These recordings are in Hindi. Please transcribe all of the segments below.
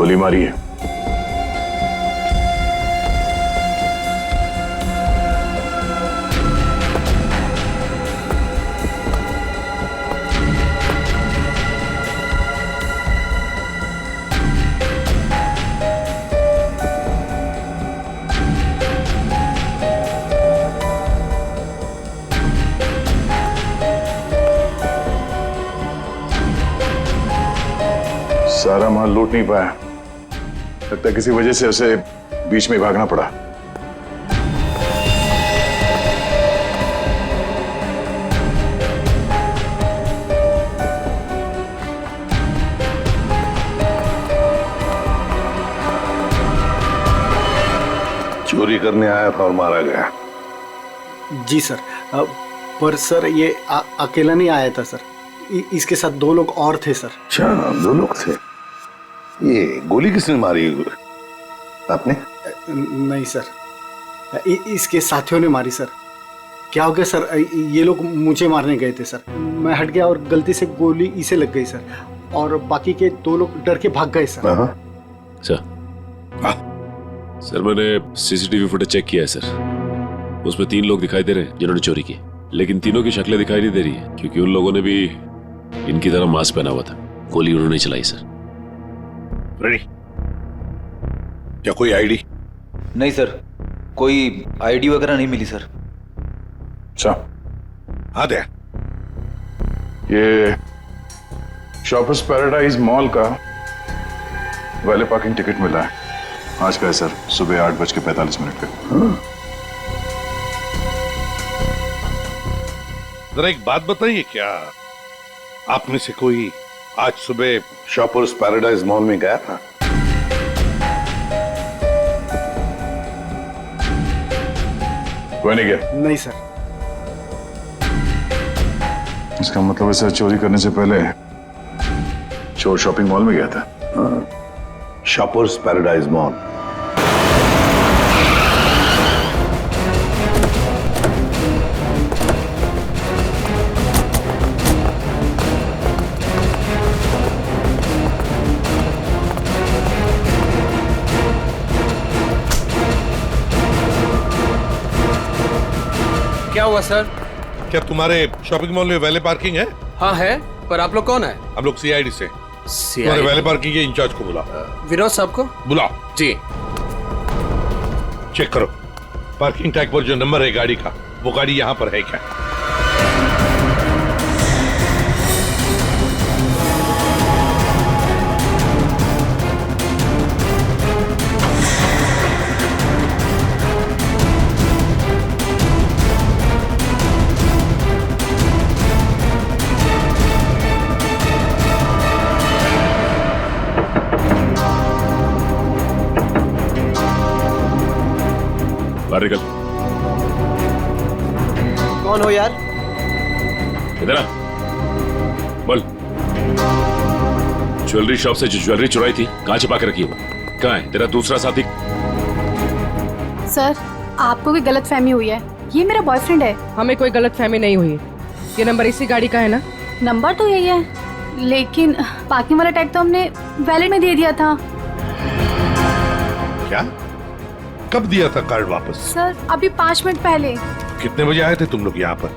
गोली मारी है। सारा माल लूट नहीं पाया, लगता है किसी वजह से उसे बीच में भागना पड़ा। चोरी करने आया था और मारा गया। जी सर, पर सर ये अकेला नहीं आया था सर, इसके साथ 2 लोग और थे सर। अच्छा, 2 लोग थे। ये गोली किसने मारी? आपने? नहीं सर, इसके साथियों ने मारी सर। क्या हो गया सर, ये लोग मुझे मारने गए थे सर, मैं हट गया और गलती से गोली इसे लग गई सर, और बाकी के 2 लोग डर के भाग गए सर। सर मैंने सीसीटीवी फुटेज चेक किया है सर, उसमें 3 लोग दिखाई दे रहे हैं जिन्होंने चोरी की, लेकिन तीनों की शक्लें दिखाई नहीं दे रही है क्योंकि उन लोगों ने भी इनकी तरह मास्क पहना हुआ था। गोली उन्होंने चलाई सर। रेडी? क्या कोई आईडी? नहीं सर, कोई आईडी वगैरह नहीं मिली सर। अच्छा, हाँ दे। ये शॉपर्स पैराडाइज मॉल का वैले पार्किंग टिकट मिला है आज का है सर, सुबह 8:45 का। जरा एक बात बताइए, क्या आप में से कोई आज सुबह शॉपर्स पैराडाइज मॉल में गया था? कोई नहीं गया? नहीं सर। इसका मतलब है सर चोरी करने से पहले चोर शॉपिंग मॉल में गया था। Shoppers paradise mall. क्या हुआ सर? क्या तुम्हारे शॉपिंग मॉल में वैले पार्किंग है? हाँ है, पर आप लोग कौन है? हम लोग सीआईडी से। तुम्हारे वैले पार्किंग के इंचार्ज को बुलाओ। विनोद साहब को बुलाओ। जी। चेक करो पार्किंग टैग पर जो नंबर है गाड़ी का, वो गाड़ी यहाँ पर है क्या? बाहर निकल। कौन हो यार? इधर आ, बोल। ज्वेलरी शॉप से जो ज्वेलरी चुराई थी कहाँ छिपा के रखी हो? कहाँ है तेरा दूसरा साथी? सर, आपको भी गलत फहमी हुई है, ये मेरा बॉयफ्रेंड है। हमें कोई गलत फहमी नहीं हुई। ये नंबर इसी गाड़ी का है ना? नंबर तो यही है, लेकिन पार्किंग वाला टैग तो हमने वैलेट में दे दिया था। क्या? कब दिया था कार्ड वापस? सर, अभी 5 मिनट पहले। कितने बजे आए थे तुम लोग यहाँ पर?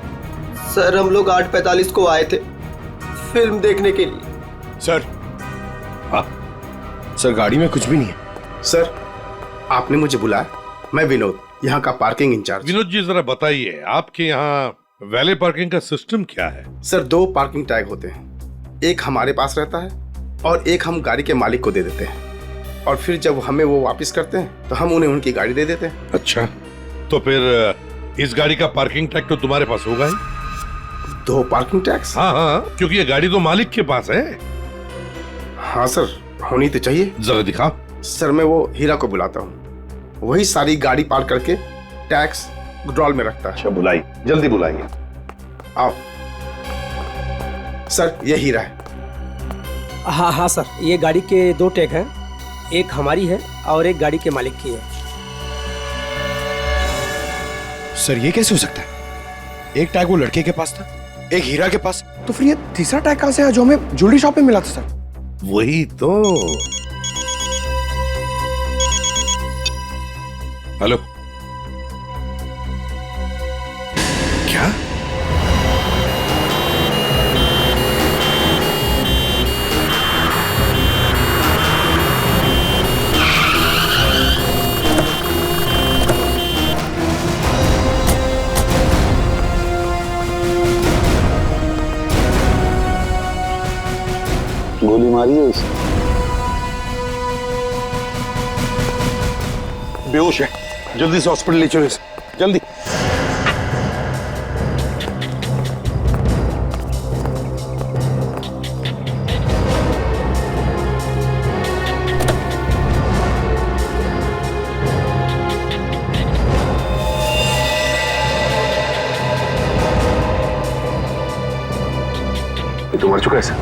सर, हम लोग 8:45 को आए थे फिल्म देखने के लिए। सर। हाँ सर, गाड़ी में कुछ भी नहीं है। सर, आपने मुझे बुलाया, मैं विनोद, यहाँ का पार्किंग इंचार्ज। विनोद जी जरा बताइए, आपके यहाँ वैले पार्किंग का सिस्टम क्या है? सर, 2 पार्किंग टैग होते हैं, एक हमारे पास रहता है और एक हम गाड़ी के मालिक को दे देते हैं, और फिर जब हमें वो वापस करते हैं तो हम उन्हें उनकी गाड़ी दे देते हैं। अच्छा, तो फिर इस गाड़ी का पार्किंग टैग तो तुम्हारे पास होगा ही? 2 पार्किंग टैक्स? हाँ हाँ, क्योंकि ये गाड़ी तो मालिक के पास है। हाँ सर, होनी तो चाहिए। जरा दिखाओ। सर, मैं वो हीरा को बुलाता हूँ, वही सारी गाड़ी पार्क करके टैक्स ड्रॉल में रखता है। अच्छा, बुलाइए, जल्दी बुलाइए। आओ सर, ये हीरा है। हाँ हाँ सर, ये गाड़ी के 2 टैग हैं, एक हमारी है और एक गाड़ी के मालिक की है। सर, ये कैसे हो सकता है? एक टैग वो लड़के के पास था, एक हीरा के पास, तो फिर ये तीसरा टैग कहाँ से आया जो हमें ज्वेलरी शॉप में मिला था? सर, वही तो। हेलो, क्या? गोली मारी है इसे। बेहोश है, जल्दी से हॉस्पिटल ले चलो इसे, जल्दी। ये तो मर चुका है सर।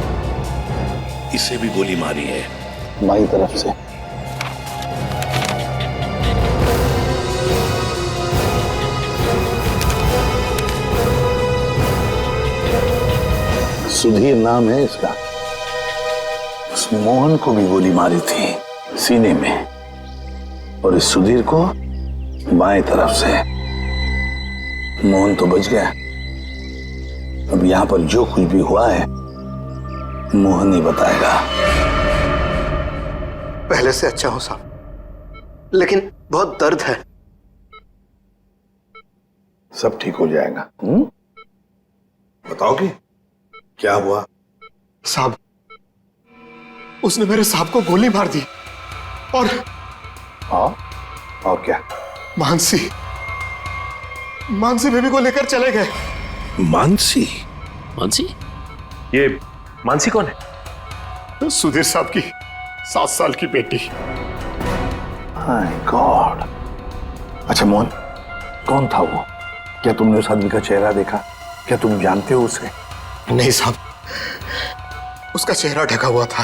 इसे भी गोली मारी है। बाई तरफ से। सुधीर नाम है इसका। उस मोहन को भी गोली मारी थी सीने में, और इस सुधीर को बाएं तरफ से। मोहन तो बच गया। अब यहां पर जो कुछ भी हुआ है मोहन ही बताएगा। पहले से अच्छा हूं साहब, लेकिन बहुत दर्द है। सब ठीक हो जाएगा। बताओगे क्या हुआ? साहब, उसने मेरे साहब को गोली मार दी और और क्या? मानसी बेबी को लेकर चले गए। मानसी? मानसी? ये मानसी कौन है? सुधीर साहब की 7 साल की बेटी। My God. अच्छा मोहन, कौन था वो? क्या तुमने उस आदमी का चेहरा देखा? क्या तुम जानते हो उसे? नहीं साहब, उसका चेहरा ढका हुआ था।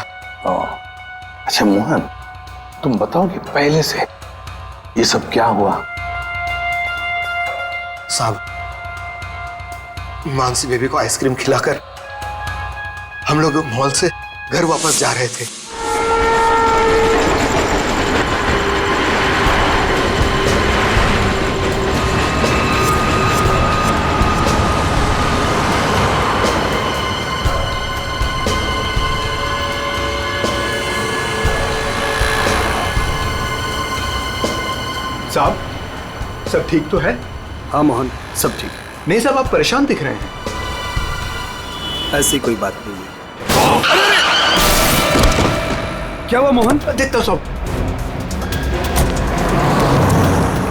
अच्छा मोहन, तुम बताओ कि पहले से ये सब क्या हुआ? साहब, मानसी बेबी को आइसक्रीम खिलाकर हम लोग मॉल से घर वापस जा रहे थे। साहब, सब ठीक तो है? हाँ मोहन, सब ठीक। नहीं साहब, आप परेशान दिख रहे हैं। ऐसी कोई बात नहीं है। क्या हुआ मोहन? देखता हूँ साहब।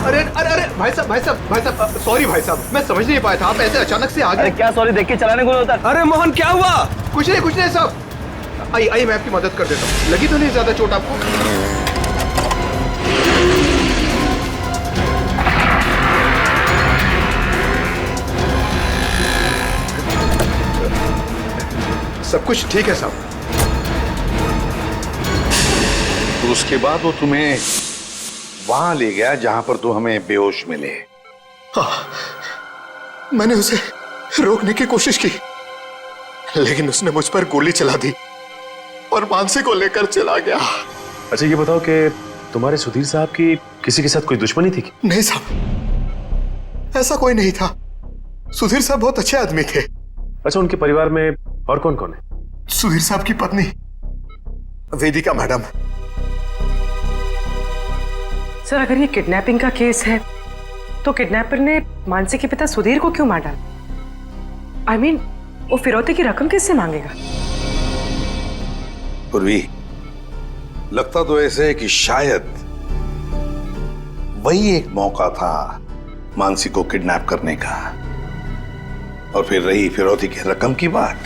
अरे अरे अरे भाई साहब, सॉरी भाई साहब, मैं समझ नहीं पाया था, आप ऐसे अचानक से आ गए। क्या सॉरी, देख के चलाने को होता। अरे मोहन, क्या हुआ? कुछ नहीं साहब। आइए मैं आपकी मदद कर देता हूँ। लगी तो नहीं ज्यादा चोट आपको? सब कुछ ठीक है साहब। तो उसके बाद वो तुम्हें वहां ले गया जहां पर तू हमें बेहोश मिले। हाँ, मैंने उसे रोकने की कोशिश की, लेकिन उसने मुझ पर गोली चला दी और मानसी को लेकर चला गया। अच्छा ये बताओ कि तुम्हारे सुधीर साहब की किसी के साथ कोई दुश्मनी थी? नहीं साहब, ऐसा कोई नहीं था। सुधीर साहब बहुत अच्छे आदमी थे। अच्छा, उनके परिवार में और कौन कौन है? सुधीर साहब की पत्नी वेदिका मैडम। सर, अगर ये किडनैपिंग का केस है तो किडनैपर ने मानसी के पिता सुधीर को क्यों मार डाला? I mean, वो फिरौती की रकम किससे मांगेगा? पूर्वी, लगता तो ऐसे है कि शायद वही एक मौका था मानसी को किडनैप करने का। और फिर रही फिरौती की रकम की बात,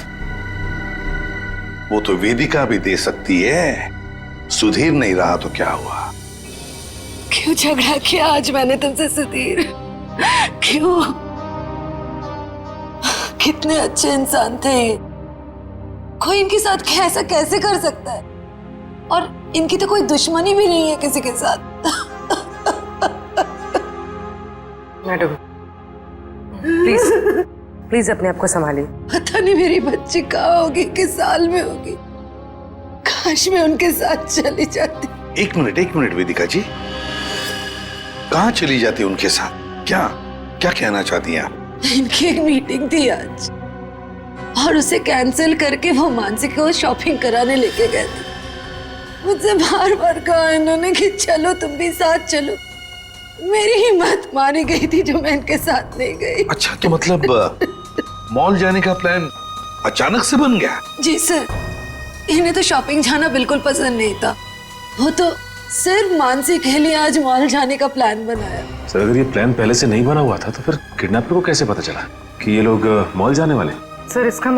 वो तो वेदिका भी दे सकती है। सुधीर नहीं रहा तो क्या हुआ? क्यों झगड़ा किया आज मैंने तुमसे सुधीर? क्यों? कितने अच्छे इंसान थे ये। कोई इनके साथ ऐसा कैसे कर सकता है? और इनकी तो कोई दुश्मनी भी नहीं है किसी के साथ। मैडम, प्लीज अपने आप को संभालिए। पता नहीं मेरी बच्ची कहाँ होगी, किस साल में होगी। काश मैं उनके साथ चली जाती। एक मिनट वेदिका जी, कहाँ चली जाती उनके साथ? क्या क्या कहना चाहती हैं आप? इनकी एक मीटिंग थी आज और उसे कैंसिल करके वो मानसी को शॉपिंग कराने लेके गए थे। मुझसे बार बार कहा इन्होंने कि चलो तुम भी साथ चलो। मेरी हिम्मत मारी गई थी जो मैं इनके साथ नहीं गई। अच्छा, तो मतलब मॉल जाने का प्लान अचानक से बन गया? जी सर, इन्हें तो शॉपिंग जाना बिल्कुल पसंद नहीं था। वो तो सिर्फ मानसी के लिए आज मॉल जाने का प्लान बनाया। सर अगर ये प्लान पहले से नहीं बना हुआ था तो फिर किडनैपर को कैसे पता चला कि ये लोग मॉल जाने वाले? सर इसका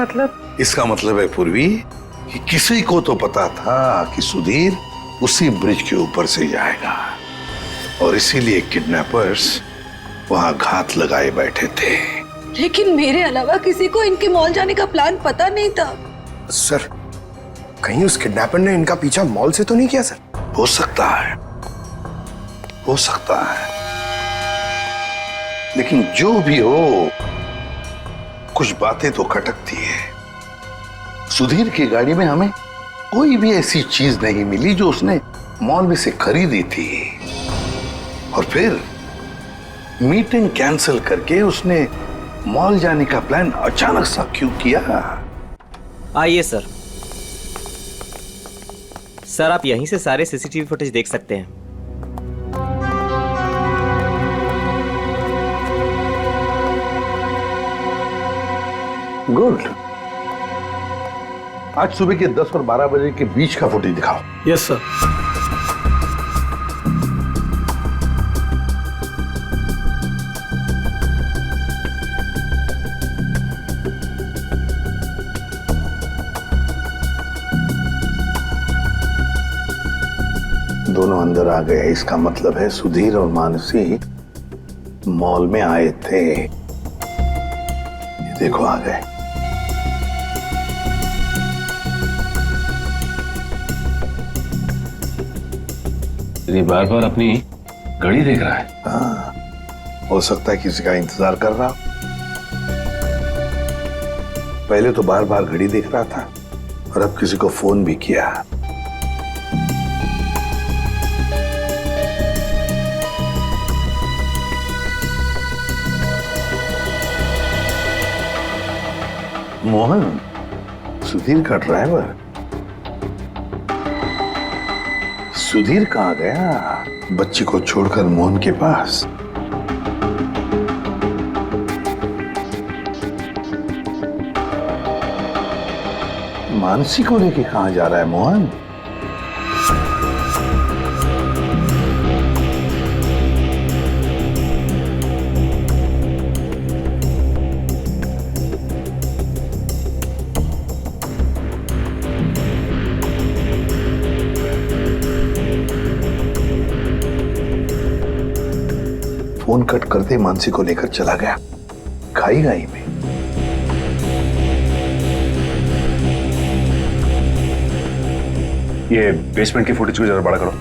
मतलब है पूर्वी कि किसी को तो पता था कि सुधीर उसी ब्रिज के ऊपर से जाएगा और इसीलिए किडनैपर्स वहां घात लगाए बैठे थे। लेकिन मेरे अलावा किसी को इनके मॉल जाने का प्लान पता नहीं था। सर कहीं उस किडनैपर ने इनका पीछा मॉल से तो नहीं किया? सर हो सकता है, हो सकता है, लेकिन जो भी हो कुछ बातें तो खटकती है। सुधीर की गाड़ी में हमें कोई भी ऐसी चीज नहीं मिली जो उसने मॉल में से खरीदी थी और फिर मीटिंग कैंसिल करके उसने मॉल जाने का प्लान अचानक सा क्यों किया? आइए सर। सर आप यहीं से सारे सीसीटीवी फुटेज देख सकते हैं। गुड। आज सुबह के 10 और 12 बजे के बीच का फुटेज दिखाओ। Yes sir. दोनों अंदर आ गए, इसका मतलब है सुधीर और मानसी मॉल में आए थे। ये देखो आ गए। ये बार बार अपनी घड़ी देख रहा है। हाँ, हो सकता है किसी का इंतजार कर रहा। पहले तो बार बार घड़ी देख रहा था और अब किसी को फोन भी किया। मोहन, सुधीर का ड्राइवर। सुधीर कहाँ गया? बच्ची को छोड़कर मोहन के पास। मानसी को लेके कहाँ जा रहा है मोहन? फोन कट करते मानसी को लेकर चला गया खाई गाई में। ये बेसमेंट की फुटेज को जरा बड़ा करो।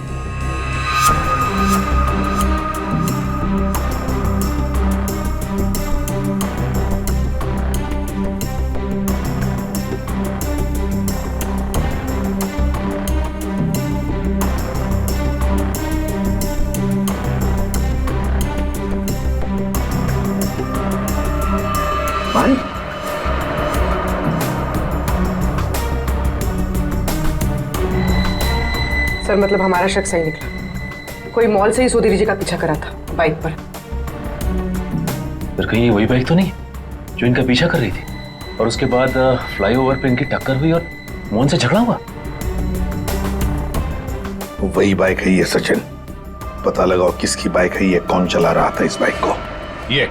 भाई सर मतलब हमारा शक सही निकला। कोई मॉल से ही सुधीर जी का पीछा करा था बाइक पर। फिर कहीं ये वही बाइक तो नहीं जो इनका पीछा कर रही थी और उसके बाद फ्लाईओवर पे इनकी टक्कर हुई और मोहन से झगड़ा हुआ? वही बाइक है ये सचिन। पता लगाओ किसकी बाइक है ये, कौन चला रहा था इस बाइक को। ये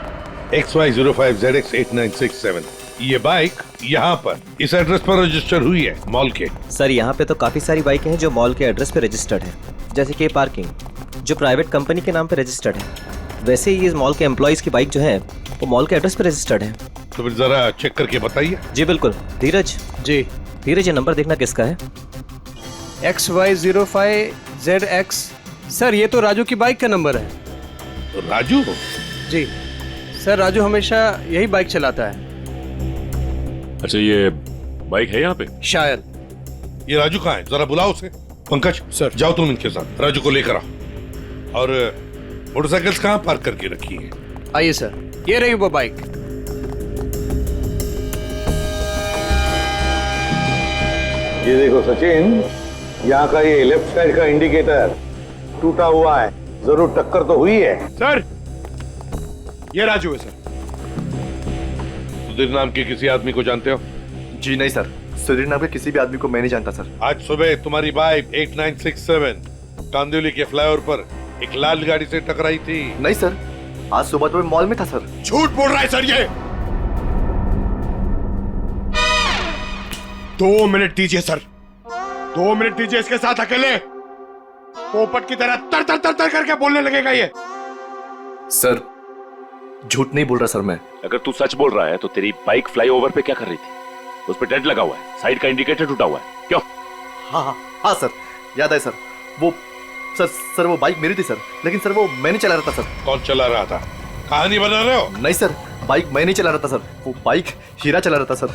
XY05ZX8967 ये बाइक यहाँ पर इस एड्रेस पर रजिस्टर हुई है मॉल के। सर यहाँ पे तो काफी सारी बाइकें हैं जो मॉल के एड्रेस पे रजिस्टर्ड है, जैसे कि पार्किंग जो प्राइवेट कंपनी के नाम पे रजिस्टर्ड है। वैसे ही इस मॉल के एम्प्लॉइज की बाइक जो है वो मॉल के एड्रेस पे रजिस्टर्ड है। तो फिर जरा चेक करके बताइए। जी बिल्कुल। धीरज जी। धीरज ये नंबर देखना किसका है? XY05ZX। सर ये तो राजू की बाइक का नंबर है। राजू? जी सर, राजू हमेशा यही बाइक चलाता है। अच्छा ये बाइक है यहाँ पे? शायद। ये राजू कहाँ है? जरा बुलाओ उसे। पंकज सर जाओ तुम इनके साथ राजू को लेकर आओ और मोटरसाइकिल्स कहाँ पार्क करके रखी है? आइए सर, ये रही वो बाइक। ये देखो सचिन, यहाँ का ये लेफ्ट साइड का इंडिकेटर टूटा हुआ है, जरूर टक्कर तो हुई है। सर, ये राजू है सर। सुधीर नाम के किसी आदमी को जानते हो? जी नहीं सर, सुधीर नाम के किसी भी आदमी को मैं नहीं जानता सर। आज सुबह तुम्हारी बाइक 8967 कांदिवली के फ्लाईओवर पर एक लाल गाड़ी से टकराई थी। नहीं सर, आज सुबह तो मैं मॉल में था सर। झूठ बोल रहा है सर ये। 2 मिनट दीजिए सर, 2 मिनट दीजिए। इसके साथ अकेले पोपट की तरह तर तर तर तर करके बोलने लगेगा ये। सर, झूठ नहीं बोल रहा सर मैं। अगर तू सच बोल रहा है तो तेरी बाइक फ्लाईओवर पे क्या कर रही थी? उस पे डेंट लगा हुआ है, साइड का इंडिकेटर टूटा हुआ है, क्यों? हाँ सर, याद है सर। वो सर वो बाइक मेरी थी सर, लेकिन सर वो मैं नहीं चला रहा था सर। कौन चला रहा था? कहानी बना रहे हो? नहीं सर, बाइक मैं नहीं चला रहा था सर, वो बाइक हीरा चला रहा था सर।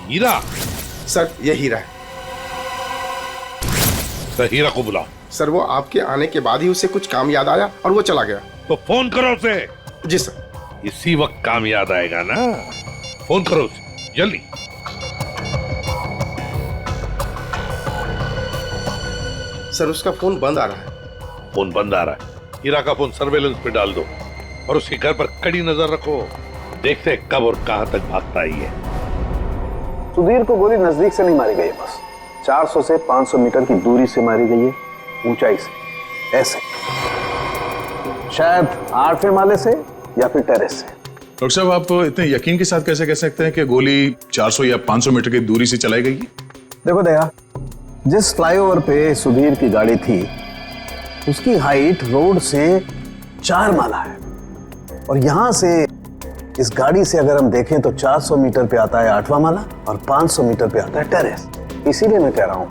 हीरा? सर ये हीरा है। सर हीरा को बुलाओ। सर वो आपके आने के बाद ही उसे कुछ काम याद आया और वो चला गया। तो फोन करो उसे। जी सर। इसी वक्त काम याद आएगा ना, फोन करो उसे जल्दी। सर उसका फोन बंद आ रहा है। फोन बंद आ रहा है? हीरा का फोन सर्वेलेंस पे डाल दो और उसके घर पर कड़ी नजर रखो। देखते हैं कब और कहां तक भागता है ये। सुधीर को गोली नजदीक से नहीं मारी गई, बस 400 से 500 मीटर की दूरी से मारी गई है, ऊंचाई से, ऐसे शायद 8वें माले से या फिर टेरेस से। डॉक्टर साहब, आप इतने यकीन के साथ कैसे कह सकते हैं कि गोली 400 या 500 मीटर की दूरी से चलाई गई? देखो दया, जिस फ्लाईओवर पे सुधीर की गाड़ी थी उसकी हाइट रोड से 4 माला है, और यहां से इस गाड़ी से अगर हम देखें तो 400 मीटर पे आता है 8वां माला और 500 मीटर पे आता है टेरेस। इसीलिए मैं कह रहा हूं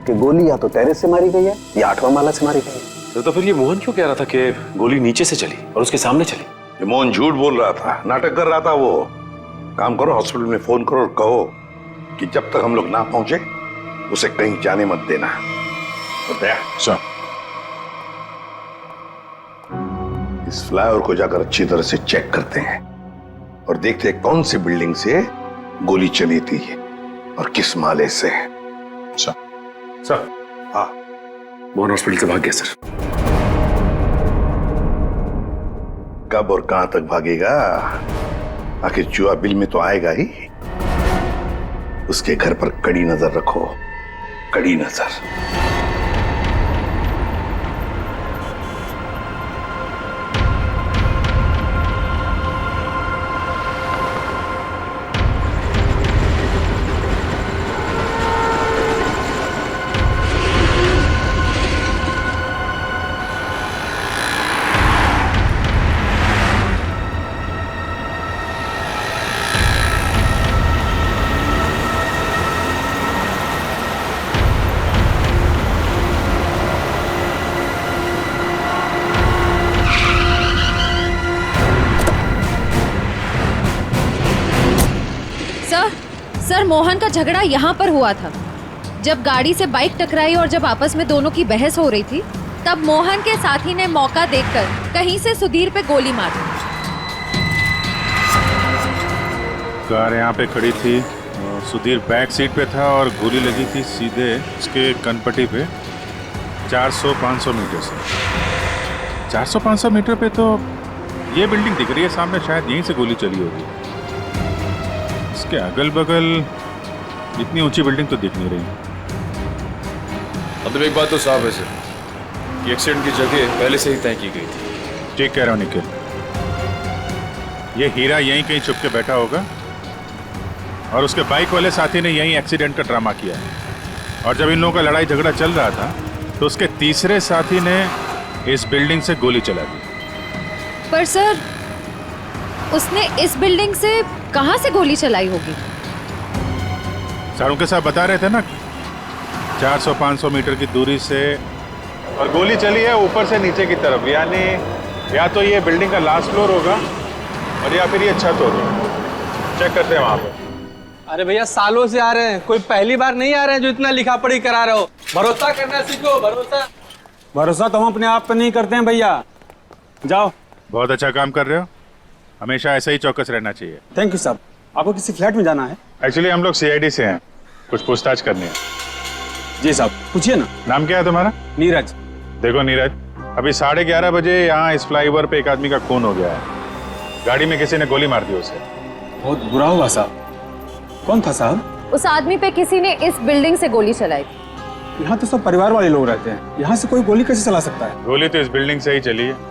कि गोली या तो टेरेस से मारी गई है या 8वां माला से मारी गई है। तो फिर ये मोहन क्यों कह रहा था कि गोली नीचे से चली और उसके सामने चली? ये मोहन झूठ बोल रहा था, नाटक कर रहा था वो। काम करो, हॉस्पिटल में फोन करो और कहो कि जब तक हम लोग ना पहुंचे उसे कहीं जाने मत देना। बताया सर। इस फ्लाईओवर को जाकर अच्छी तरह से चेक करते हैं और देखते हैं कौन सी बिल्डिंग से गोली चली थी और किस माले से। सर। हाँ, मोहन हॉस्पिटल से भाग गया सर। कब और कहां तक भागेगा? आखिर जुआ बिल में तो आएगा ही। उसके घर पर कड़ी नजर रखो, कड़ी नजर। सर, मोहन का झगड़ा यहाँ पर हुआ था। जब गाड़ी से बाइक टकराई और जब आपस में दोनों की बहस हो रही थी, तब मोहन के साथी ने मौका देखकर कहीं से सुधीर पे गोली मार दी। कार यहाँ पे खड़ी थी और सुधीर बैक सीट पे था और गोली लगी थी सीधे उसके कनपट्टी पे 400-500 मीटर से। 400-500 मीटर पे तो ये बिल्डिंग दिख रही है सामने, शायद यहीं से गोली चली होगी। इसके अगल बगल इतनी ऊंची बिल्डिंग तो दिख नहीं रही। मतलब एक बात तो साफ है सर, ये एक्सीडेंट की जगह पहले से ही तय की गई थी। ठीक कह रहा हूँ निखिल, ये हीरा यहीं कहीं छुप के बैठा होगा और उसके बाइक वाले साथी ने यहीं एक्सीडेंट का ड्रामा किया है। और जब इन लोगों का लड़ाई झगड़ा चल रहा था तो उसके तीसरे साथी ने इस बिल्डिंग से गोली चला दी। पर सर, उसने इस बिल्डिंग से कहां से गोली चलाई होगी? सारों के साथ बता रहे थे ना, 400-500 मीटर की दूरी से, और गोली चली है ऊपर से नीचे की तरफ, यानी या तो ये बिल्डिंग का लास्ट फ्लोर होगा और या फिर ये छत होगी। चेक करते हैं वहां पर। अरे भैया, सालों से आ रहे हैं, कोई पहली बार नहीं आ रहे हैं जो इतना लिखा पढ़ी करा रहे हो। भरोसा करना सीखो, भरोसा। भरोसा तो हम अपने आप पर नहीं करते हैं भैया, जाओ। बहुत अच्छा काम कर रहे हो, हमेशा ऐसा ही चौकस रहना चाहिए। थैंक यू साहब। आपको किसी फ्लैट में जाना है? एक्चुअली हम लोग सीआईडी से हैं, कुछ पूछताछ करनी है। जी साहब, पूछिए ना। नाम क्या है तुम्हारा? नीरज। देखो नीरज, अभी 11:30 बजे यहाँ इस फ्लाईओवर पे एक आदमी का खून हो गया है। गाड़ी में किसी ने गोली मार दी उसे। बहुत बुरा हुआ साहब। कौन था साहब? उस आदमी पे किसी ने इस बिल्डिंग से गोली चलाई। यहाँ तो सब परिवार वाले लोग रहते हैं, यहाँ से कोई गोली कैसे चला सकता है? गोली तो इस बिल्डिंग से ही चली है।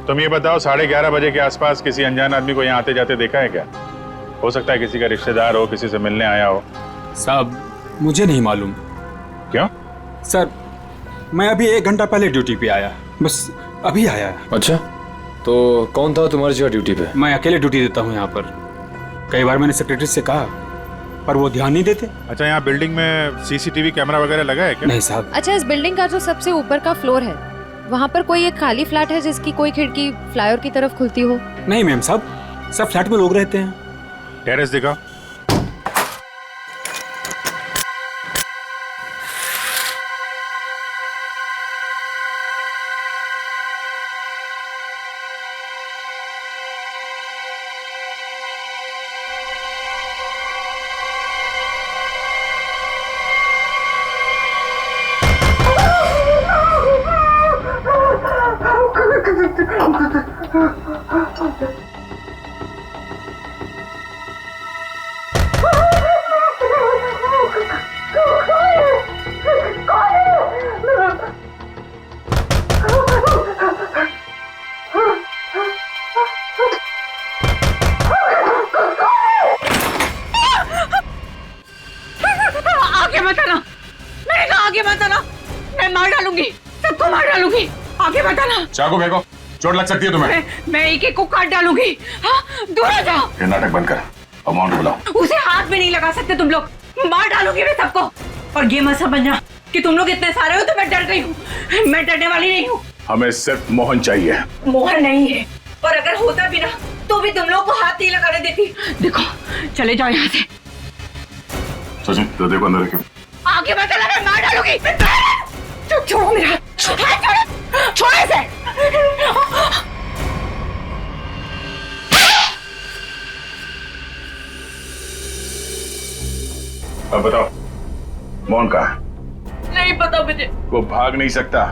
तुम ये बताओ, 11:30 बजे के आसपास किसी अनजान आदमी को यहाँ आते जाते देखा है क्या? हो सकता है किसी का रिश्तेदार हो, किसी से मिलने आया हो। साहब मुझे नहीं मालूम। क्यों? सर मैं अभी 1 घंटा पहले ड्यूटी पे आया, बस अभी आया। अच्छा, तो कौन था तुम्हारी जगह ड्यूटी पे? मैं अकेले ड्यूटी देता हूँ यहाँ पर। कई बार मैंने सेक्रेटरी से कहा पर वो ध्यान नहीं देते। अच्छा, यहाँ बिल्डिंग में सीसीटीवी कैमरा वगैरह लगा है क्या? नहीं साहब। अच्छा, इस बिल्डिंग का जो सबसे ऊपर का फ्लोर है, वहाँ पर कोई एक खाली फ्लैट है जिसकी कोई खिड़की फ्लाईओवर की तरफ खुलती हो? नहीं मैम साहब, सब फ्लैट में लोग रहते हैं। टेरेस दिखाओ। आगे मत आना, मैंने कहा आगे मत आना, मैं मार डालूंगी, सबको मार डालूंगी। आगे मत आना। चाकू फेंको, चोट लग सकती है तुम्हें। मैं एक एक को काट डालूंगी। हाँ, दूर हो जाओ। ये नाटक बंद कर, अमाउंट बुलाओ। उसे हाथ भी नहीं लगा सकते तुम लोग, मार डालूंगी मैं सबको। और ये मत समझना कि तुम लोग इतने सारे हो तो मैं डर गई हूँ, मैं डरने वाली नहीं हूँ। हमें सिर्फ मोहन चाहिए। मोहन नहीं है, और अगर होता भी ना तो भी तुम लोग को हाथ नहीं लगाने देती। देखो, चले जाओ यहाँ से। सचिन, तो देखो अंदर क्यों? आगे मत चला, मैं मार डालूंगी। छोड़ो मेरा हाथ, छोड़ो, छोड़ो इसे। अब बताओ, मोहन कहाँ है? नहीं पता मुझे। वो भाग नहीं सकता,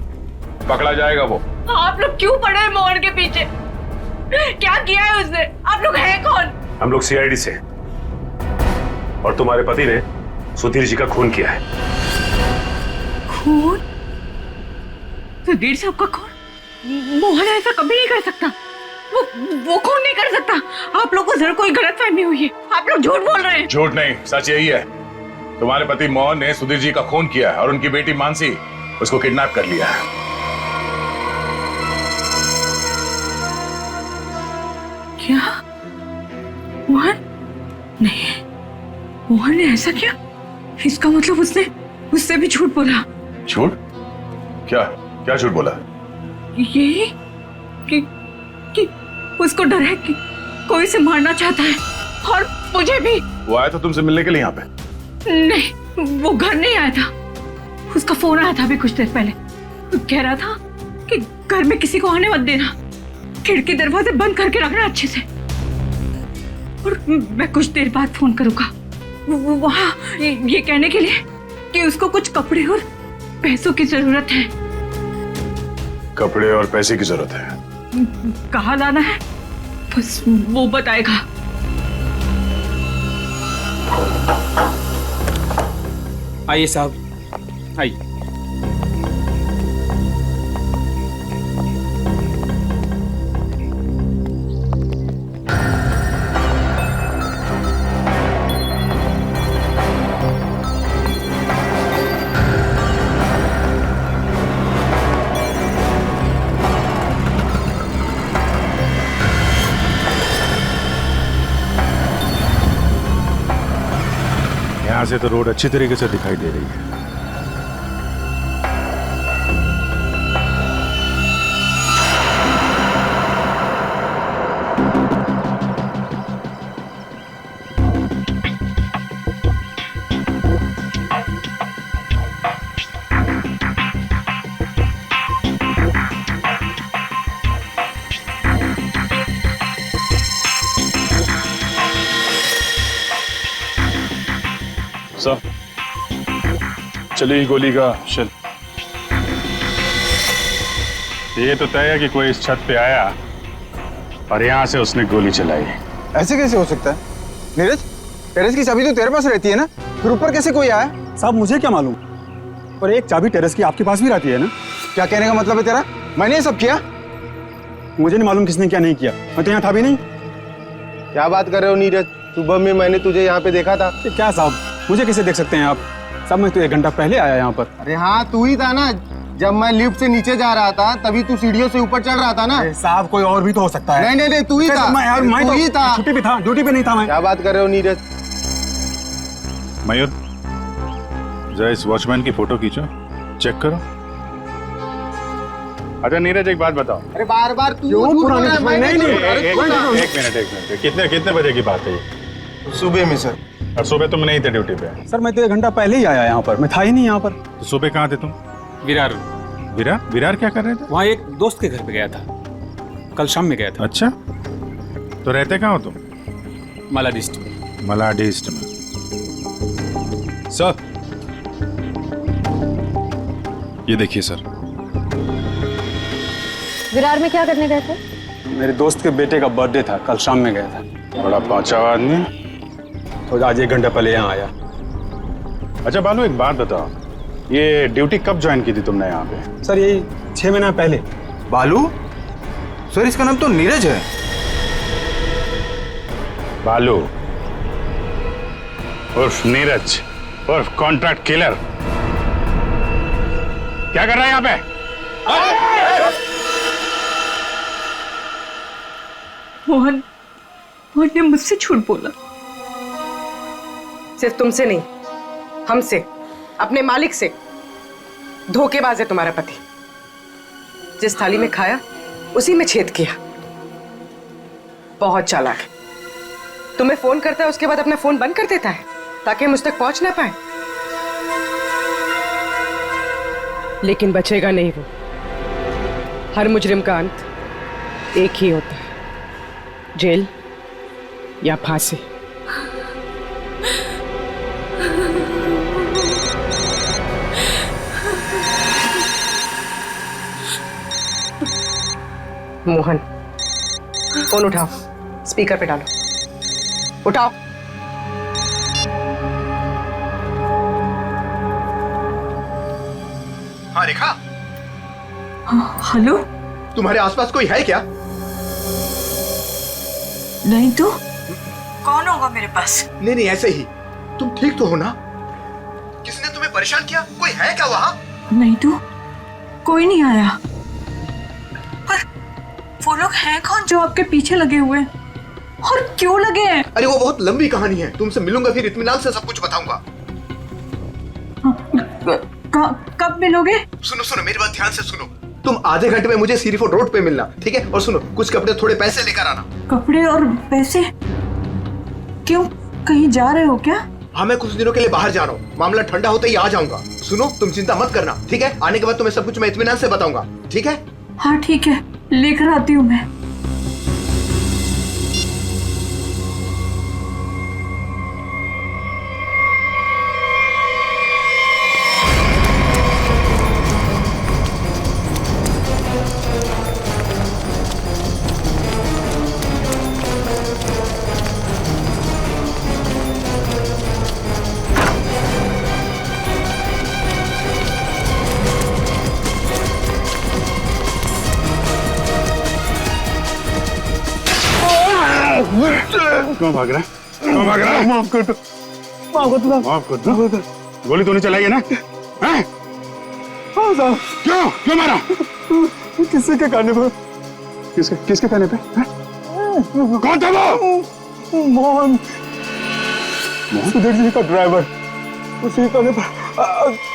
पकड़ा जाएगा वो। आप लोग क्यों पड़े हैं मोहन के पीछे? क्या किया है उसने? आप लोग हैं कौन? हम लोग सीआईडी से, और तुम्हारे पति ने सुधीर जी का खून किया है। खून? सुधीर साहब का खून? मोहन ऐसा कभी नहीं कर सकता, वो खून नहीं कर सकता। आप लोगों को जरूर कोई गलतफहमी हुई है, आप लोग झूठ बोल रहे हैं। झूठ नहीं, सच यही है। तुम्हारे पति मोहन ने सुधीर जी का खून किया है और उनकी बेटी मानसी उसको किडनैप कर लिया है। क्या? मोहन? नहीं, मोहन ने ऐसा किया? इसका मतलब उससे भी झूठ बोला। झूठ? क्या क्या झूठ बोला? यही कि उसको डर है कि कोई से मारना चाहता है, और मुझे भी। वो आया था तुमसे मिलने के लिए यहाँ पे? नहीं, वो घर नहीं आया था। उसका फोन आया था अभी कुछ देर पहले, कह रहा था कि घर में किसी को आने मत देना, खिड़की दरवाजे बंद करके रखना अच्छे से, और मैं कुछ देर बाद फोन करूंगा वहाँ ये कहने के लिए कि उसको कुछ कपड़े और पैसों की जरूरत है। कपड़े और पैसे की जरूरत है? कहाँ जाना है बस वो बताएगा। आइए साहब, आइए। यहाँ से तो रोड अच्छी तरीके से दिखाई दे रही है। चली गोली का शेल। ये तो तय है कि कोई इस छत पे आया और यहाँ से उसने गोली चलाई। ऐसे कैसे हो सकता है? नीरज, टेरेस की चाबी तो तेरे पास रहती है ना, फिर ऊपर कैसे कोई आया? साहब मुझे क्या मालूम, पर एक चाबी टेरेस की आपके पास भी रहती है ना। क्या कहने का मतलब है तेरा? मैंने ये सब किया? मुझे नहीं मालूम किसने क्या नहीं किया, मैं तो यहाँ था भी नहीं। क्या बात कर रहे हो नीरज? सुबह में मैंने तुझे यहाँ पे देखा था। क्या साहब, मुझे कैसे देख सकते हैं आप? साहब मैं तो 1 घंटा पहले आया यहाँ पर। अरे हाँ, तू ही था ना। जब मैं लिफ्ट से नीचे जा रहा था तभी तू सीढ़ियों से ऊपर चढ़ रहा था ना। साहब कोई और भी तो हो सकता है। नहीं, तू ही था। मैं तू ही था। छुट्टी पे था, ड्यूटी पे नहीं था मैं। क्या बात कर रहे हो नीरज? मयूर, जरा इस वॉचमैन की फोटो खींचो, चेक करो। अच्छा नीरज, एक बात बताओ। अरे बार बार तू नहीं, नहीं, एक मिनट। कितने बजे की बात है ये? सुबह में सर। और सुबह तुम नहीं थे ड्यूटी पे? सर मैं तो 1 घंटा पहले ही आया यहाँ पर, मैं था ही नहीं यहाँ पर। तो सुबह कहाँ थे तुम? विरार क्या कर रहे थे? वहाँ एक दोस्त के घर पे गया था, कल शाम में गया था। अच्छा, तो रहते कहाँ हो तुम? मलाडिस्ट में। मलाडिस्ट में। सर ये देखिए सर। विरार में क्या करने गए थे? मेरे दोस्त के बेटे का बर्थडे था, कल शाम में गया था। बड़ा पहुंचा हुआ आदमी, तो आज 1 घंटा पहले यहाँ आया। अच्छा बालू, एक बात बताओ, ये ड्यूटी कब ज्वाइन की थी तुमने यहाँ पे? सर यही 6 महीना पहले। बालू? सर इसका नाम तो नीरज है। बालू उर्फ नीरज उर्फ कॉन्ट्रैक्ट किलर, क्या कर रहा है यहाँ पे? मोहन ने मुझसे झूठ बोला। सिर्फ तुमसे नहीं, हमसे, अपने मालिक से। धोखेबाज है तुम्हारा पति। जिस थाली में खाया उसी में छेद किया। बहुत चालाक है। तुम्हें फोन करता है, उसके बाद अपना फोन बंद कर देता है ताकि मुझ तक पहुंच ना पाए। लेकिन बचेगा नहीं वो। हर मुजरिम का अंत एक ही होता है, जेल या फांसी। मोहन, फोन उठाओ, स्पीकर पे डालो। उठाओ। हाँ रेखा। हेलो, तुम्हारे आसपास कोई है क्या? नहीं तो कौन होगा मेरे पास? नहीं ऐसे ही। तुम ठीक तो हो ना? किसने तुम्हें परेशान किया? कोई है क्या वहां? नहीं तो कोई नहीं आया। पर वो लोग हैं कौन जो आपके पीछे लगे हुए हैं? और क्यों लगे हैं? अरे वो बहुत लंबी कहानी है, तुमसे मिलूंगा फिर इत्मीनान से सब कुछ बताऊंगा। कब मिलोगे? सुनो मेरी बात ध्यान से सुनो। तुम आधे घंटे में मुझे सीरीफोर्ड रोड पे मिलना, ठीक है? और सुनो, कुछ कपड़े थोड़े पैसे लेकर आना। कपड़े और पैसे? क्यों, कहीं जा रहे हो क्या? हाँ, मैं कुछ दिनों के लिए बाहर जा रहा हूँ। मामला ठंडा होते ही आ जाऊंगा। सुनो, तुम चिंता मत करना, ठीक है? आने के बाद तुम्हें सब कुछ मैं इत्मीनान से बताऊंगा, ठीक है? हाँ ठीक है, लेकर आती हूँ मैं। क्यों भाग रहा है? क्यों भाग रहा है? माफ कर दो। माफ कर दो। गोली तूने चलाई है ना? हैं? हाँ साहब। क्यों मारा? किसके कहने पे? किसके कहने पे? कौन था वो? मोहन, सुधीर जी का ड्राइवर। उसी कहने पर।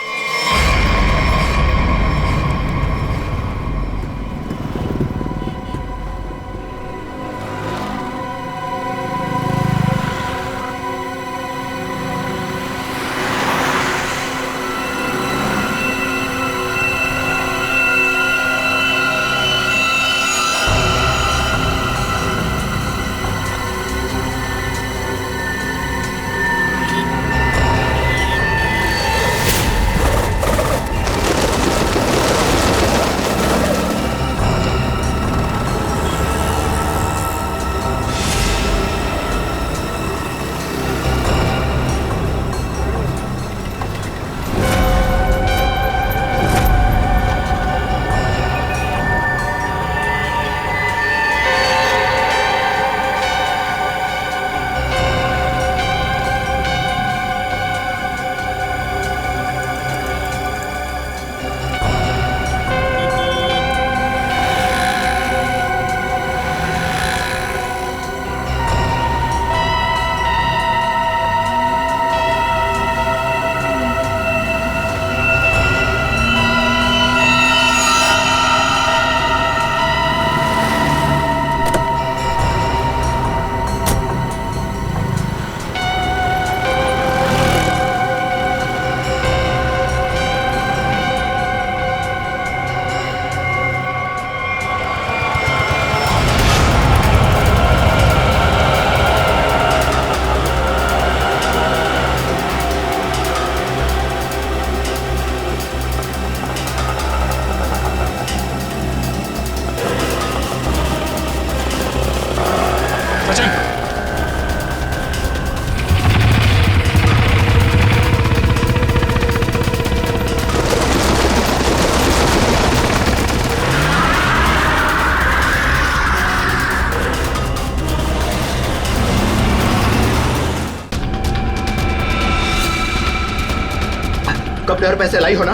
कपड़े और पैसे लाई हो ना?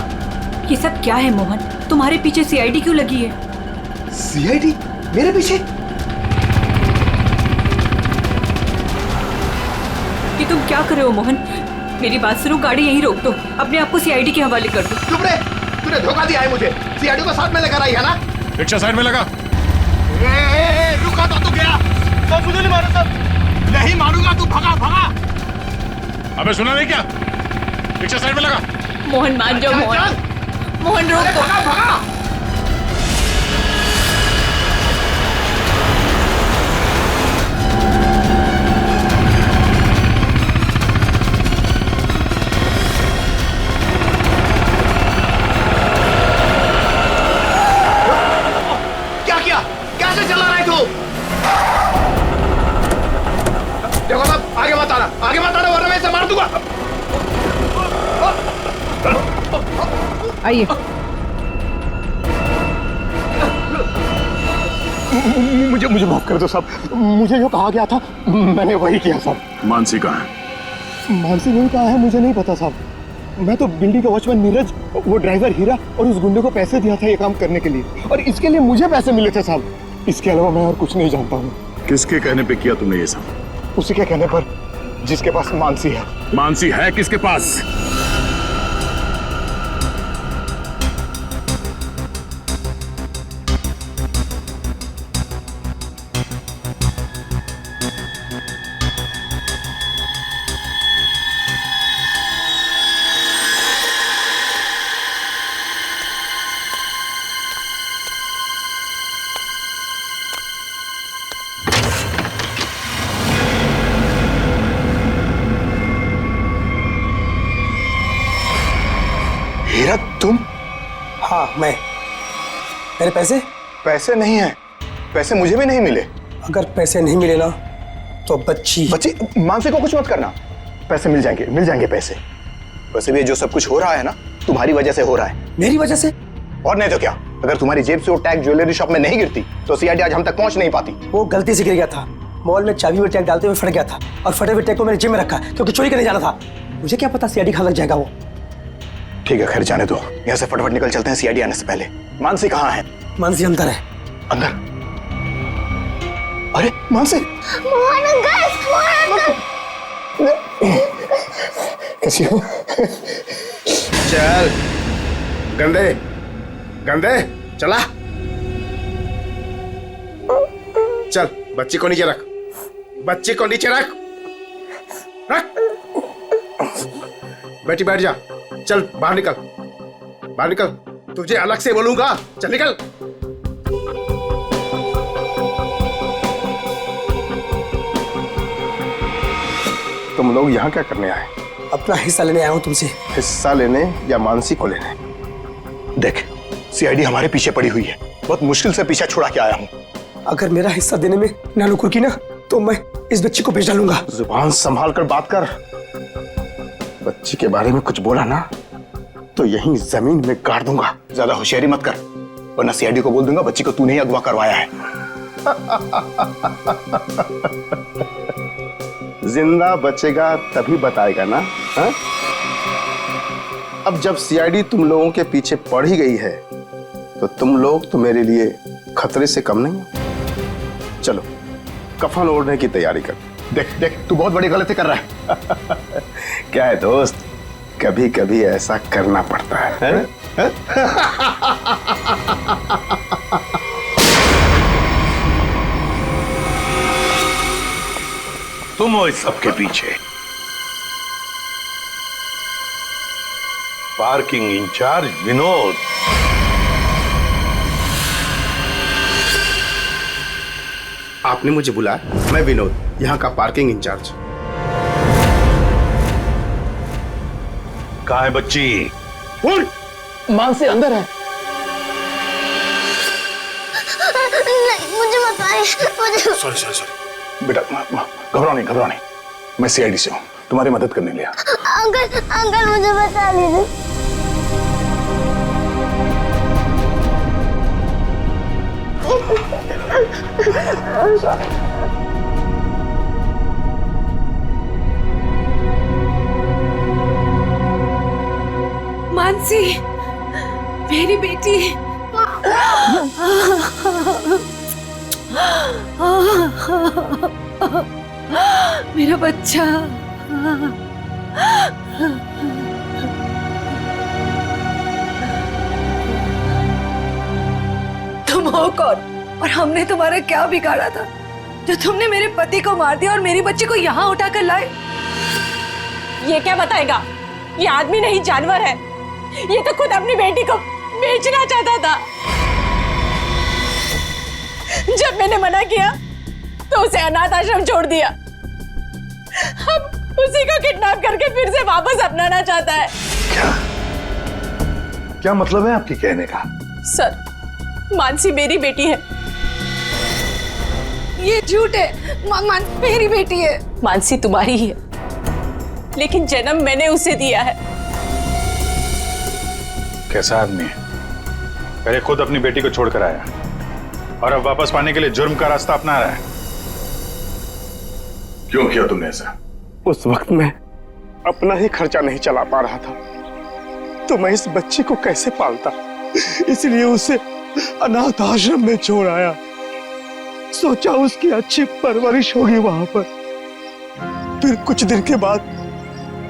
ये सब क्या है मोहन? तुम्हारे पीछे सीआईडी क्यों लगी है? सीआईडी मेरे पीछे? ये तुम क्या कर रहे हो मोहन? मेरी बात सुनो, गाड़ी यहीं रोक दो, अपने आप को सीआईडी के हवाले कर दो। चुप रे, तूने धोखा दिया है मुझे। सीआईडी को साथ में लेकर आई है ना? रिक्शा साइड में लगा। रुका तो तू गया। तो मुझे नहीं मारो सब। नहीं मारूंगा, तू भगा भगा। अबे सुना नहीं क्या? रिक्शा साइड में लगा। मोहन मान जाओ मोहन। मोहन रोक दो। भगा भगा। देखो साहब, आगे मत आना वरना मैं इसे मार दूंगा। आइए। मुझे माफ कर दो साहब। मुझे जो कहा गया था मैंने वही किया साहब। मानसी कहाँ है? मानसी नहीं कहा है, मुझे नहीं पता साहब। मैं तो बिल्डिंग का वॉचमैन नीरज, वो ड्राइवर हीरा और उस गुंडे को पैसे दिया था ये काम करने के लिए, और इसके लिए मुझे पैसे मिले थे साहब। इसके अलावा मैं और कुछ नहीं जानता हूँ। किसके कहने पे किया तुमने ये सब? उसी के कहने पर, जिसके पास मानसी है। मानसी है किसके पास? हीरा तुम? हाँ मैं। मेरे पैसे? पैसे नहीं है। पैसे मुझे भी नहीं मिले। अगर पैसे नहीं मिले ना तो बच्ची मानसी को कुछ मत करना। पैसे मिल जाएंगे पैसे। वैसे भी जो सब कुछ हो रहा है ना तुम्हारी वजह से हो रहा है। मेरी वजह से? और नहीं तो क्या। अगर तुम्हारी जेब से वो टैग ज्वेलरी शॉप में नहीं गिरती तो सीआईडी आज हम तक पहुंच नहीं पाती। वो गलती से गिर गया था। मॉल में चाबी में टैग डालते हुए फट गया था, और फटे हुए टैग को मैंने जेब में रखा क्योंकि चोरी करने जाना था। मुझे क्या पता सीआईडी कहाँ लग जाएगा वो। ठीक है, खैर जाने दो। यहाँ से फटाफट निकल चलते हैं सीआईडी आने से पहले। मानसी कहाँ है? मानसी अंदर है। अंदर? अरे मानसी! कैसी हो? चल गंदे गंदे चला। चल बच्ची को नीचे रख। बच्ची को नीचे रख। रख। बेटी बैठ जा। चल बाहर निकल, बाहर निकल। तुझे अलग से बोलूंगा। चल निकल। तुम लोग यहाँ क्या करने आए? अपना हिस्सा लेने आया हूँ तुमसे। हिस्सा लेने या मानसी को लेने? देख, सीआईडी हमारे पीछे पड़ी हुई है। बहुत मुश्किल से पीछा छुड़ा के आया हूँ। अगर मेरा हिस्सा देने में नानुकुर की ना तो मैं इस बच्ची को बेच डालूंगा। जुबान संभाल कर बात कर। बच्ची के बारे में कुछ बोला ना तो यहीं जमीन में गाड़ दूंगा। ज्यादा होशियारी मत कर वरना सीआईडी को बोल दूंगा बच्ची को तूने ही अगवा करवाया है। जिंदा बचेगा तभी बताएगा ना। हा? अब जब सीआईडी तुम लोगों के पीछे पड़ ही गई है तो तुम लोग तो मेरे लिए खतरे से कम नहीं हो। चलो कफन ओढ़ने की तैयारी कर। देख देख तू बहुत बड़ी गलती कर रहा है। क्या है दोस्त, कभी कभी ऐसा करना पड़ता है? तुम हो इस सबके पीछे? Parking incharge Vinod. आपने मुझे बुलाया? मैं विनोद, यहाँ का पार्किंग इंचार्ज। कहाँ है बच्ची? बोल। मानसी अंदर है। नहीं, मुझे बताइए। सॉरी बेटा घबराओ नहीं। मैं सीआईडी से हूँ, तुम्हारी मदद करने लिया। अंकल मुझे बता दीजिए। मानसी, मेरी बेटी। मेरा बच्चा। तुम हो कौन और हमने तुम्हारा क्या बिगाड़ा था जो तुमने मेरे पति को मार दिया और मेरी बच्ची को यहाँ उठाकर लाए? ये क्या बताएगा? ये आदमी नहीं जानवर है। ये तो खुद अपनी बेटी को बेचना चाहता था। जब मैंने मना किया तो उसे अनाथ आश्रम छोड़ दिया। अब उसी को किडनैप करके फिर से वापस अपनाना चाहता है। क्या मतलब है आपके कहने का? सर, मानसी मेरी बेटी है। ये झूठ है। मेरी बेटी है। मानसी तुम्हारी ही है, लेकिन जन्म मैंने उसे दिया है। कैसा आदमी है? पहले खुद अपनी बेटी को छोड़कर आया और अब वापस पाने के लिए जुर्म का रास्ता अपना रहा है। क्यों किया तुमने ऐसा? उस वक्त मैं अपना ही खर्चा नहीं चला पा रहा था, तो मैं इस बच्ची को कैसे पालता, इसलिए उसे अनाथ आश्रम में छोड़ आया। सोचा उसकी अच्छी परवरिश होगी वहां पर। फिर कुछ दिन के बाद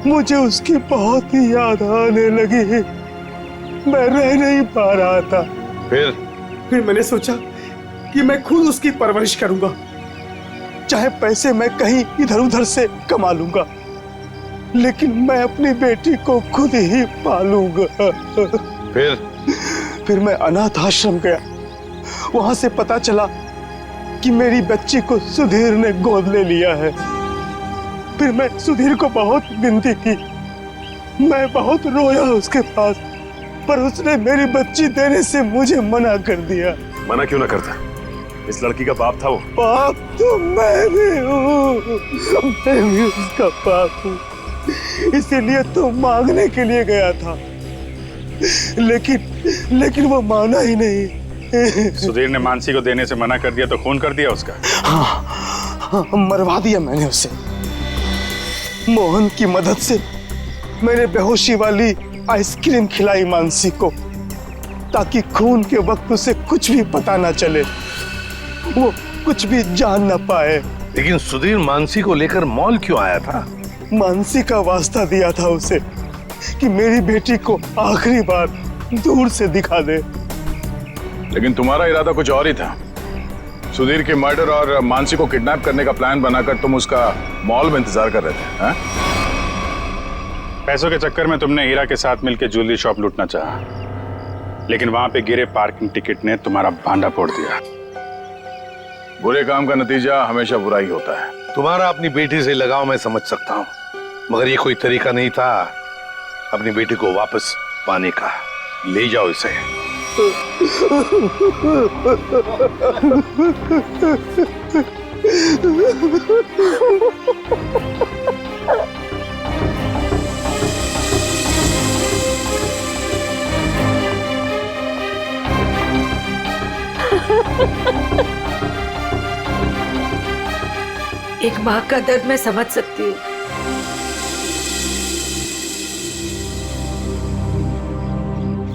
मुझे उसकी बहुत ही याद आने लगी। मैं रह नहीं पा रहा था। फिर मैंने सोचा कि मैं खुद उसकी परवरिश करूंगा, चाहे पैसे मैं कहीं इधर उधर से कमा लूंगा, लेकिन मैं अपनी बेटी को खुद ही पालूंगा। फिर मैं अनाथ आश्रम गया। वहां से पता चला कि मेरी बच्ची को सुधीर ने गोद ले लिया है। फिर मैं सुधीर को बहुत विनती की, मैं बहुत रोया उसके पास, पर उसने मेरी बच्ची देने से मुझे मना कर दिया। मना क्यों ना करता? इस लड़की का बाप था वो। बाप तो मैं भी हूँ, मैं भी उसका बाप हूँ, इसीलिए तो मांगने के लिए गया था, लेकिन वो माना ही नहीं। सुधीर ने मानसी को देने से मना कर दिया तो खून कर दिया उसका? हाँ, मरवा दिया मैंने उसे। मोहन की मदद से मैंने बेहोशी वाली आइसक्रीम खिलाई मानसी को, ताकि खून के वक्त उसे कुछ भी पता ना चले, वो कुछ भी जान ना पाए। लेकिन सुधीर मानसी को लेकर मॉल क्यों आया था? मानसी का वास्ता दिया था उसे कि मेरी बेटी को आखिरी बार दूर से दिखा दे। लेकिन तुम्हारा इरादा कुछ और ही था। सुधीर के मर्डर और मानसी को किडनैप करने का प्लान बनाकर तुम उसका मॉल में इंतजार कर रहे थे, हाँ? पैसों के चक्कर में तुमने हीरा के साथ मिलकर ज्वेलरी शॉप लूटना चाहा, लेकिन वहां पे गिरे पार्किंग टिकट ने तुम्हारा भांडा फोड़ दिया। बुरे काम का नतीजा हमेशा बुरा ही होता है। तुम्हारा अपनी बेटी से लगाव मैं समझ सकता हूँ, मगर ये कोई तरीका नहीं था अपनी बेटी को वापस पाने का। ले जाओ इसे। एक माँ का दर्द मैं समझ सकती हूँ।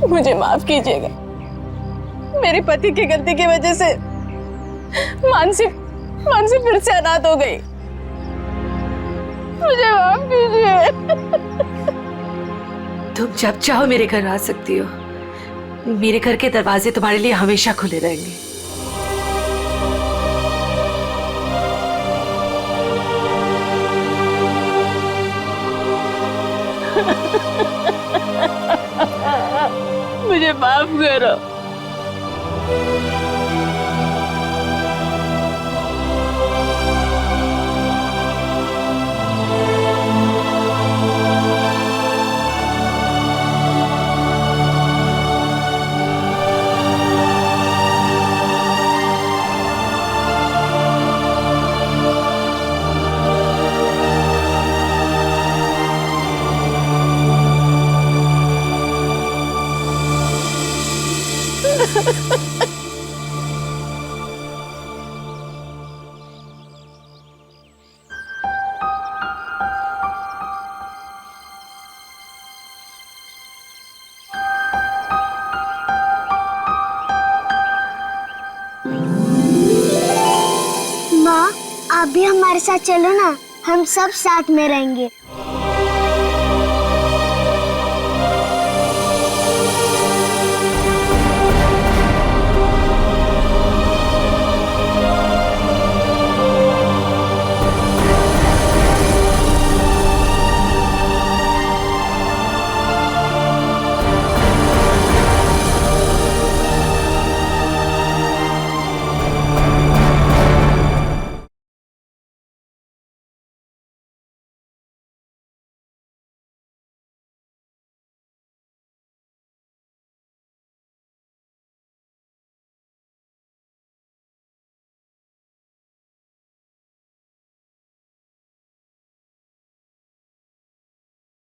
मुझे माफ कीजिएगा, मेरे पति की गलती की वजह से मानसी फिर से अनाथ हो गई। मुझे माफ कीजिए। तुम जब चाहो मेरे घर आ सकती हो। मेरे घर के दरवाजे तुम्हारे लिए हमेशा खुले रहेंगे। मुझे माफ करो। आप भी हमारे साथ चलो ना, हम सब साथ में रहेंगे।